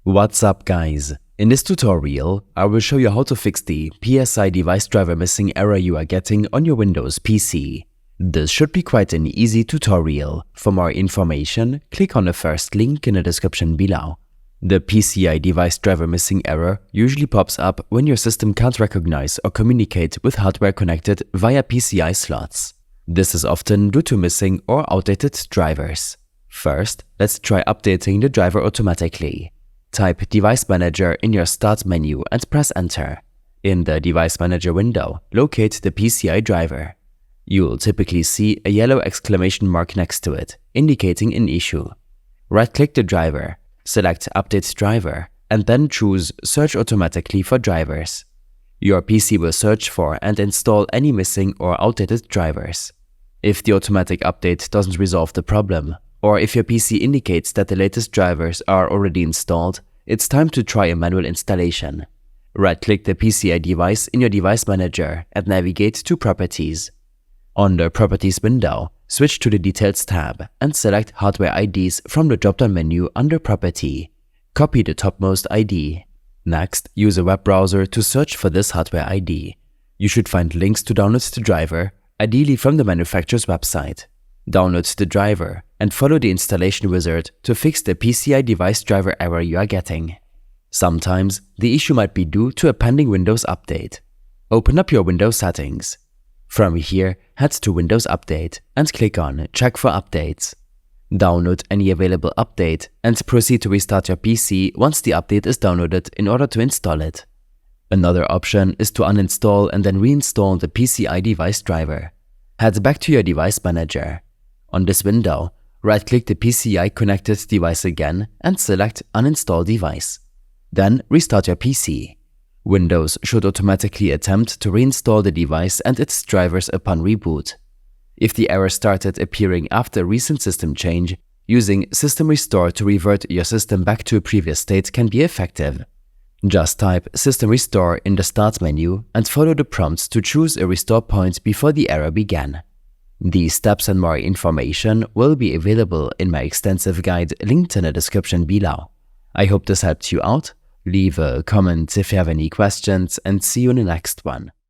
What's up guys? In this tutorial, I will show you how to fix the PCI device driver missing error you are getting on your Windows PC. This should be quite an easy tutorial. For more information, click on the first link in the description below. The PCI device driver missing error usually pops up when your system can't recognize or communicate with hardware connected via PCI slots. This is often due to missing or outdated drivers. First, let's try updating the driver automatically. Type Device Manager in your Start menu and press Enter. In the Device Manager window, locate the PCI driver. You'll typically see a yellow exclamation mark next to it, indicating an issue. Right-click the driver, select Update Driver, and then choose Search Automatically for drivers. Your PC will search for and install any missing or outdated drivers. If the automatic update doesn't resolve the problem, or if your PC indicates that the latest drivers are already installed, it's time to try a manual installation. Right-click the PCI device in your Device Manager and navigate to Properties. On the Properties window, switch to the Details tab and select Hardware IDs from the drop-down menu under Property. Copy the topmost ID. Next, use a web browser to search for this hardware ID. You should find links to download the driver, ideally from the manufacturer's website. Download the driver and follow the installation wizard to fix the PCI device driver error you are getting. Sometimes, the issue might be due to a pending Windows update. Open up your Windows settings. From here, head to Windows Update and click on Check for Updates. Download any available update and proceed to restart your PC once the update is downloaded in order to install it. Another option is to uninstall and then reinstall the PCI device driver. Head back to your Device Manager. On this window, right-click the PCI connected device again and select Uninstall Device. Then restart your PC. Windows should automatically attempt to reinstall the device and its drivers upon reboot. If the error started appearing after a recent system change, using System Restore to revert your system back to a previous state can be effective. Just type System Restore in the Start menu and follow the prompts to choose a restore point before the error began. These steps and more information will be available in my extensive guide linked in the description below. I hope this helped you out. Leave a comment if you have any questions and see you in the next one.